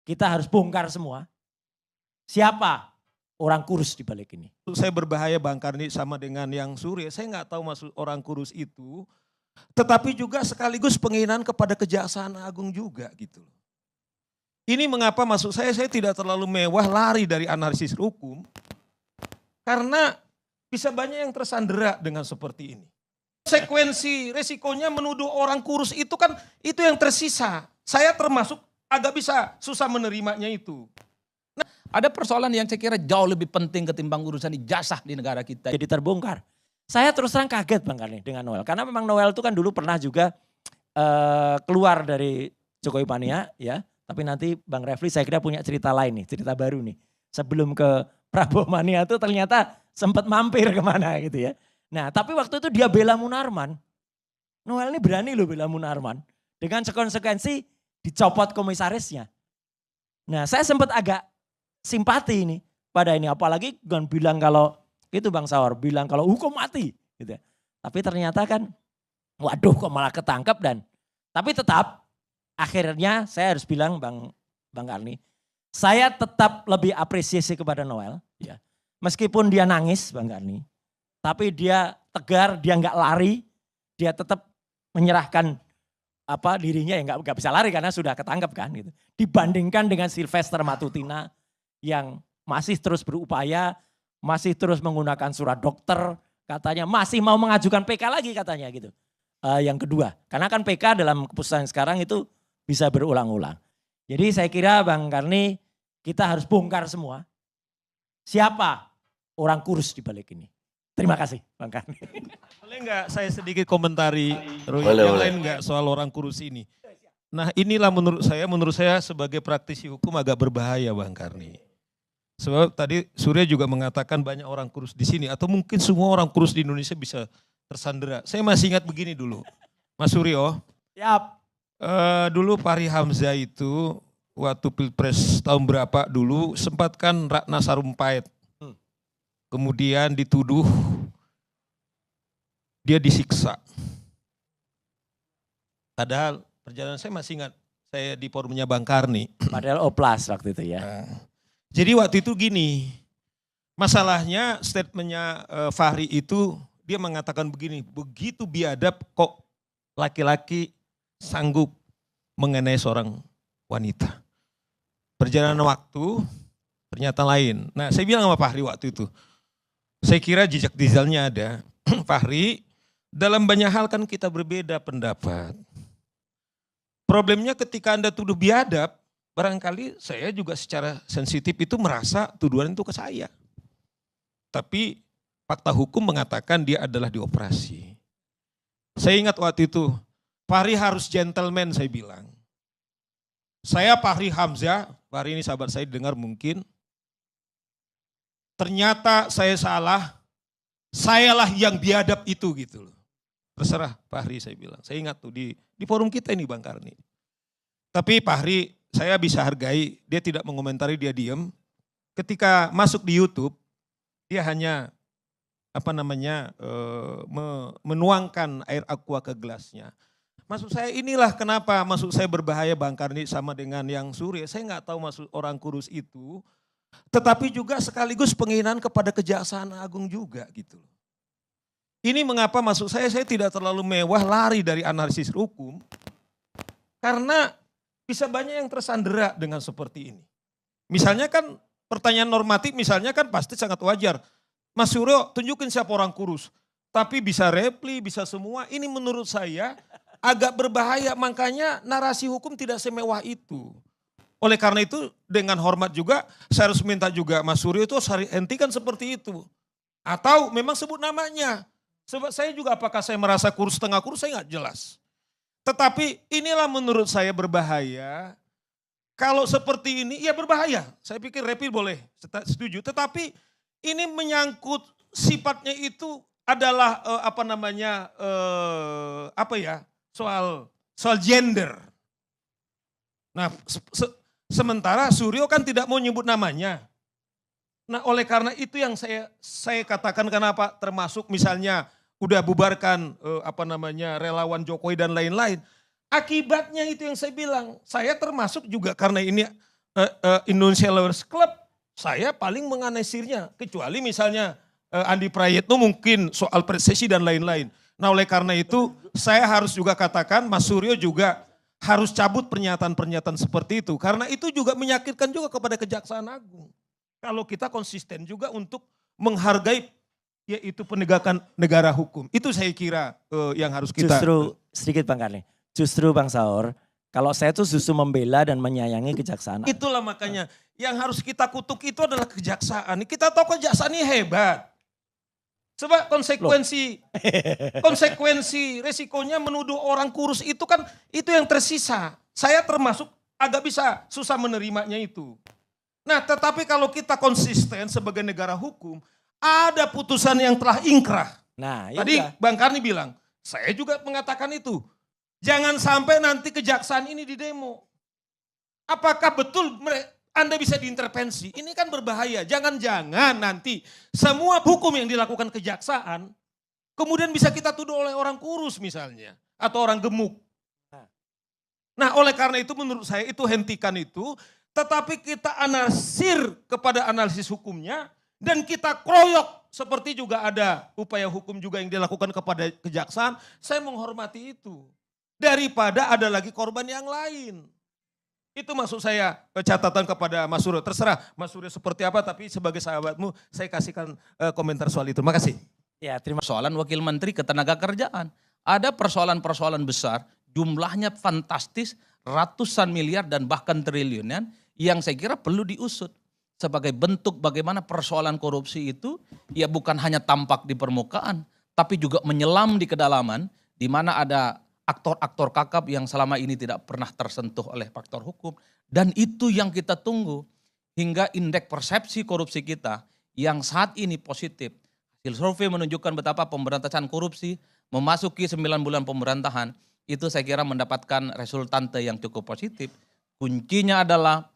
kita harus bongkar semua. Siapa orang kurus di balik ini? Saya berbahaya Bang Karni sama dengan yang Surya, saya nggak tahu maksud orang kurus itu. Tetapi juga sekaligus penghinaan kepada Kejaksaan Agung juga gitu. Ini mengapa maksud saya tidak terlalu mewah lari dari analisis hukum. Karena bisa banyak yang tersandera dengan seperti ini. Konsekuensi resikonya menuduh orang kurus itu kan itu yang tersisa. Saya termasuk agak bisa susah menerimanya itu. Ada persoalan yang saya kira jauh lebih penting ketimbang urusan ijazah di negara kita. Jadi terbongkar. Saya terus terang kaget Bang Karni dengan Noel. Karena memang Noel itu kan dulu pernah juga keluar dari Jokowi Mania ya. Tapi nanti Bang Refli saya kira punya cerita lain nih, cerita baru nih. Sebelum ke Prabowo Mania itu ternyata sempat mampir kemana gitu ya. Nah tapi waktu itu dia bela Munarman. Noel ini berani loh bela Munarman. Dengan konsekuensi dicopot komisarisnya. Nah saya sempat agak simpati ini pada ini. Apalagi kan bilang kalau, itu Bang Saur bilang kalau hukum mati. Gitu. Tapi ternyata kan waduh kok malah ketangkep tapi tetap akhirnya saya harus bilang Bang Karni. Saya tetap lebih apresiasi kepada Noel. Ya. Meskipun dia nangis Bang Karni. Tapi dia tegar, dia nggak lari. Dia tetap menyerahkan dirinya ya nggak bisa lari karena sudah ketangkep kan. Gitu. Dibandingkan dengan Sylvester Matutina yang masih terus berupaya, masih terus menggunakan surat dokter, katanya masih mau mengajukan PK lagi katanya gitu. Yang kedua, karena kan PK dalam keputusan sekarang itu bisa berulang-ulang. Jadi saya kira Bang Karni kita harus bongkar semua. Siapa orang kurus di balik ini? Terima kasih Bang Karni. Boleh nggak saya sedikit komentari yang lain nggak soal orang kurus ini? Nah inilah menurut saya sebagai praktisi hukum agak berbahaya Bang Karni. Sebab tadi Surya juga mengatakan banyak orang kurus di sini atau mungkin semua orang kurus di Indonesia bisa tersandera. Saya masih ingat begini dulu, Mas Suryo. Siap. Dulu Fahri Hamzah itu waktu pilpres tahun berapa dulu sempat kan Ratna Sarumpait. Kemudian dituduh dia disiksa. Padahal perjalanan saya masih ingat, saya di forumnya Bang Karni. Padahal oplas waktu itu ya. Jadi waktu itu gini, masalahnya statementnya Fahri itu dia mengatakan begini, begitu biadab kok laki-laki sanggup mengenai seorang wanita. Perjalanan waktu ternyata lain. Nah saya bilang sama Fahri waktu itu, saya kira jejak digitalnya ada. Fahri, dalam banyak hal kan kita berbeda pendapat. Problemnya ketika Anda tuduh biadab, barangkali saya juga secara sensitif itu merasa tuduhan itu ke saya. Tapi fakta hukum mengatakan dia adalah dioperasi. Saya ingat waktu itu, Fahri harus gentleman saya bilang. Saya Fahri Hamzah, Fahri ini sahabat saya dengar mungkin. Ternyata saya salah, sayalah yang biadab itu gitu loh. Terserah Fahri saya bilang. Saya ingat tuh di forum kita ini Bang Karni. Tapi Fahri saya bisa hargai, dia tidak mengomentari, dia diam. Ketika masuk di YouTube, dia hanya menuangkan air aqua ke gelasnya. Maksud saya inilah kenapa maksud saya berbahaya Bang Karni sama dengan yang Surya. Saya nggak tahu maksud orang kurus itu. Tetapi juga sekaligus penghinaan kepada Kejaksaan Agung juga gitu. Ini mengapa maksud saya tidak terlalu mewah lari dari analisis hukum. Karena bisa banyak yang tersandera dengan seperti ini. Misalnya kan pertanyaan normatif misalnya kan pasti sangat wajar. Mas Suryo tunjukin siapa orang kurus. Tapi bisa repli, bisa semua. Ini menurut saya agak berbahaya, makanya narasi hukum tidak semewah itu. Oleh karena itu dengan hormat juga saya harus minta juga Mas Suryo itu harus hentikan seperti itu. Atau memang sebut namanya. Sebab saya juga apakah saya merasa kurus setengah kurus saya nggak jelas. Tetapi inilah menurut saya berbahaya. Kalau seperti ini ya berbahaya. Saya pikir repli boleh setuju. Tetapi ini menyangkut sifatnya itu adalah soal gender. Nah, sementara Suryo kan tidak mau nyebut namanya. Nah, oleh karena itu yang saya katakan kenapa termasuk misalnya udah bubarkan relawan Jokowi dan lain-lain. Akibatnya itu yang saya bilang, saya termasuk juga karena ini Indonesia Lawyers Club, saya paling menganalisirnya. Kecuali misalnya Andi Prayitno mungkin soal presisi dan lain-lain. Nah oleh karena itu saya harus juga katakan Mas Suryo juga harus cabut pernyataan-pernyataan seperti itu. Karena itu juga menyakitkan juga kepada Kejaksaan Agung. Kalau kita konsisten juga untuk menghargai yaitu penegakan negara hukum. Itu saya kira yang harus kita... Justru sedikit Bang Karni, justru Bang Saur, kalau saya tuh justru membela dan menyayangi Kejaksaan Agung. Itulah makanya yang harus kita kutuk itu adalah kejaksaan. Kita tahu kejaksaan ini hebat. Sebab konsekuensi resikonya menuduh orang kurus itu kan itu yang tersisa. Saya termasuk agak bisa susah menerimanya itu. Nah tetapi kalau kita konsisten sebagai negara hukum, ada putusan yang telah ingkrah. Nah, Tadi yaudah. Bang Karni bilang, saya juga mengatakan itu. Jangan sampai nanti kejaksaan ini didemo. Apakah betul Anda bisa diintervensi? Ini kan berbahaya. Jangan-jangan nanti semua hukum yang dilakukan kejaksaan kemudian bisa kita tuduh oleh orang kurus misalnya. Atau orang gemuk. Nah oleh karena itu menurut saya itu hentikan itu. Tetapi kita analisir kepada analisis hukumnya. Dan kita kroyok seperti juga ada upaya hukum juga yang dilakukan kepada kejaksaan. Saya menghormati itu. Daripada ada lagi korban yang lain. Itu maksud saya catatan kepada Mas Suryo. Terserah Mas Suryo seperti apa, tapi sebagai sahabatmu saya kasihkan komentar soal itu. Makasih. Ya, terima Persoalan Wakil Menteri Ketenagakerjaan. Ada persoalan-persoalan besar, jumlahnya fantastis, ratusan miliar dan bahkan triliunan yang saya kira perlu diusut. Sebagai bentuk bagaimana persoalan korupsi itu ya bukan hanya tampak di permukaan, tapi juga menyelam di kedalaman di mana ada aktor-aktor kakap yang selama ini tidak pernah tersentuh oleh faktor hukum. Dan itu yang kita tunggu hingga indeks persepsi korupsi kita yang saat ini positif. Hasil survei menunjukkan betapa pemberantasan korupsi memasuki 9 bulan pemerintahan itu saya kira mendapatkan resultante yang cukup positif. Kuncinya adalah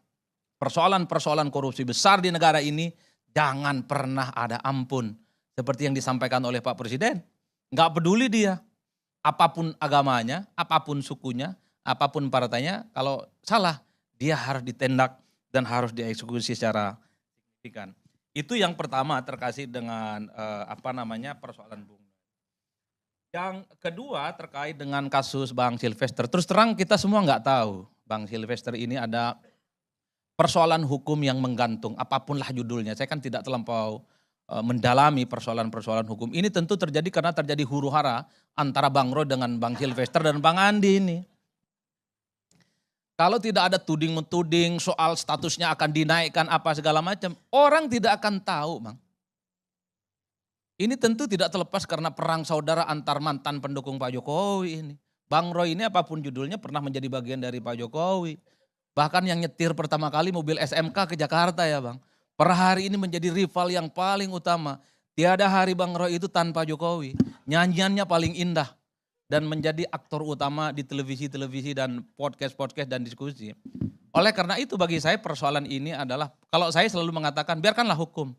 persoalan-persoalan korupsi besar di negara ini jangan pernah ada ampun. Seperti yang disampaikan oleh Pak Presiden. Nggak peduli dia. Apapun agamanya, apapun sukunya, apapun partainya, kalau salah dia harus ditendak dan harus dieksekusi secara signifikan. Itu yang pertama terkait dengan persoalan Bung. Yang kedua terkait dengan kasus Bang Silvester. Terus terang kita semua nggak tahu Bang Silvester ini ada persoalan hukum yang menggantung, apapunlah judulnya. Saya kan tidak terlampau mendalami persoalan-persoalan hukum. Ini tentu terjadi karena terjadi huru-hara antara Bang Roy dengan Bang Silvester dan Bang Andi ini. Kalau tidak ada tuding-metuding soal statusnya akan dinaikkan apa segala macam, orang tidak akan tahu, Bang. Ini tentu tidak terlepas karena perang saudara antar mantan pendukung Pak Jokowi ini. Bang Roy ini apapun judulnya pernah menjadi bagian dari Pak Jokowi. Bahkan yang nyetir pertama kali mobil SMK ke Jakarta ya Bang. Per hari ini menjadi rival yang paling utama. Tiada hari Bang Roy itu tanpa Jokowi. Nyanyiannya paling indah. Dan menjadi aktor utama di televisi-televisi dan podcast-podcast dan diskusi. Oleh karena itu bagi saya persoalan ini adalah, kalau saya selalu mengatakan biarkanlah hukum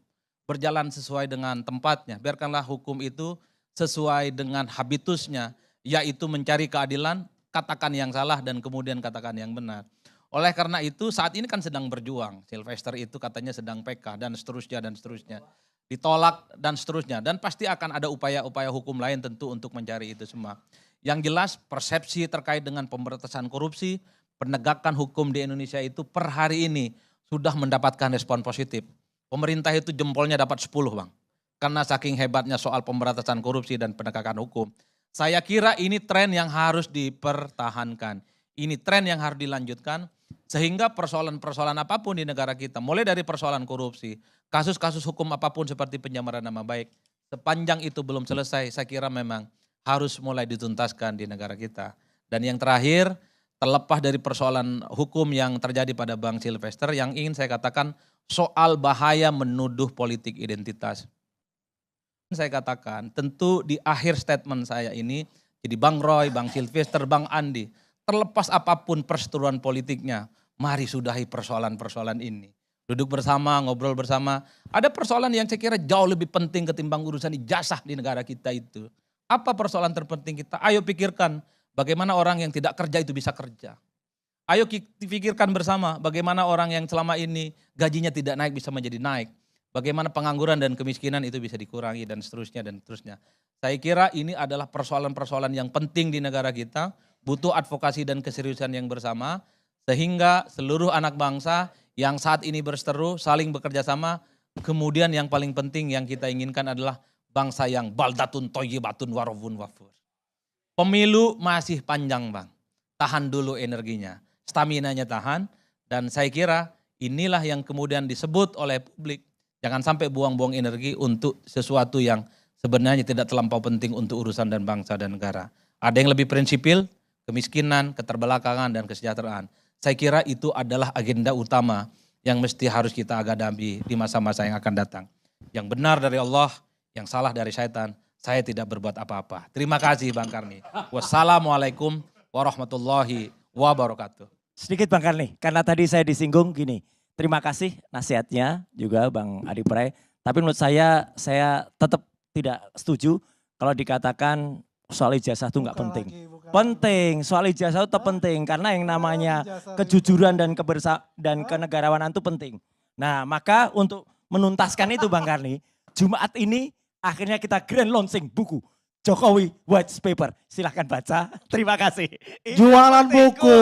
berjalan sesuai dengan tempatnya. Biarkanlah hukum itu sesuai dengan habitusnya. Yaitu mencari keadilan, katakan yang salah dan kemudian katakan yang benar. Oleh karena itu saat ini kan sedang berjuang. Silvester itu katanya sedang PK dan seterusnya dan seterusnya. Ditolak dan seterusnya. Dan pasti akan ada upaya-upaya hukum lain tentu untuk mencari itu semua. Yang jelas persepsi terkait dengan pemberantasan korupsi, penegakan hukum di Indonesia itu per hari ini sudah mendapatkan respon positif. Pemerintah itu jempolnya dapat 10 Bang. Karena saking hebatnya soal pemberantasan korupsi dan penegakan hukum. Saya kira ini tren yang harus dipertahankan. Ini tren yang harus dilanjutkan. Sehingga persoalan-persoalan apapun di negara kita, mulai dari persoalan korupsi, kasus-kasus hukum apapun seperti pencemaran nama baik, sepanjang itu belum selesai, saya kira memang harus mulai dituntaskan di negara kita. Dan yang terakhir, terlepas dari persoalan hukum yang terjadi pada Bang Silvester, yang ingin saya katakan soal bahaya menuduh politik identitas. Saya katakan, tentu di akhir statement saya ini, jadi Bang Roy, Bang Silvester, Bang Andi, terlepas apapun perseteruan politiknya, mari sudahi persoalan-persoalan ini. Duduk bersama, ngobrol bersama. Ada persoalan yang saya kira jauh lebih penting ketimbang urusan ijazah di negara kita itu. Apa persoalan terpenting kita? Ayo pikirkan bagaimana orang yang tidak kerja itu bisa kerja. Ayo pikirkan bersama bagaimana orang yang selama ini gajinya tidak naik bisa menjadi naik. Bagaimana pengangguran dan kemiskinan itu bisa dikurangi dan seterusnya dan seterusnya. Saya kira ini adalah persoalan-persoalan yang penting di negara kita. Butuh advokasi dan keseriusan yang bersama. Sehingga seluruh anak bangsa yang saat ini berseteru saling bekerja sama. Kemudian yang paling penting yang kita inginkan adalah bangsa yang baldatun toyibatun warofun wafur. Pemilu masih panjang Bang. Tahan dulu energinya. Staminanya tahan. Dan saya kira inilah yang kemudian disebut oleh publik. Jangan sampai buang-buang energi untuk sesuatu yang sebenarnya tidak terlampau penting untuk urusan dan bangsa dan negara. Ada yang lebih prinsipil, kemiskinan, keterbelakangan, dan kesejahteraan. Saya kira itu adalah agenda utama yang mesti harus kita hadapi di masa-masa yang akan datang. Yang benar dari Allah, yang salah dari syaitan, saya tidak berbuat apa-apa. Terima kasih Bang Karni. Wassalamualaikum warahmatullahi wabarakatuh. Sedikit Bang Karni, karena tadi saya disinggung gini. Terima kasih nasihatnya juga Bang Adi Pray. Tapi menurut saya tetap tidak setuju kalau dikatakan soal ijazah itu nggak penting. Penting, soal ijazah itu tetap penting karena yang namanya kejujuran dan kenegarawanan itu penting. Nah maka untuk menuntaskan itu Bang Karni, Jumat ini akhirnya kita grand launching buku Jokowi White Paper. Silahkan baca, terima kasih. Jualan buku.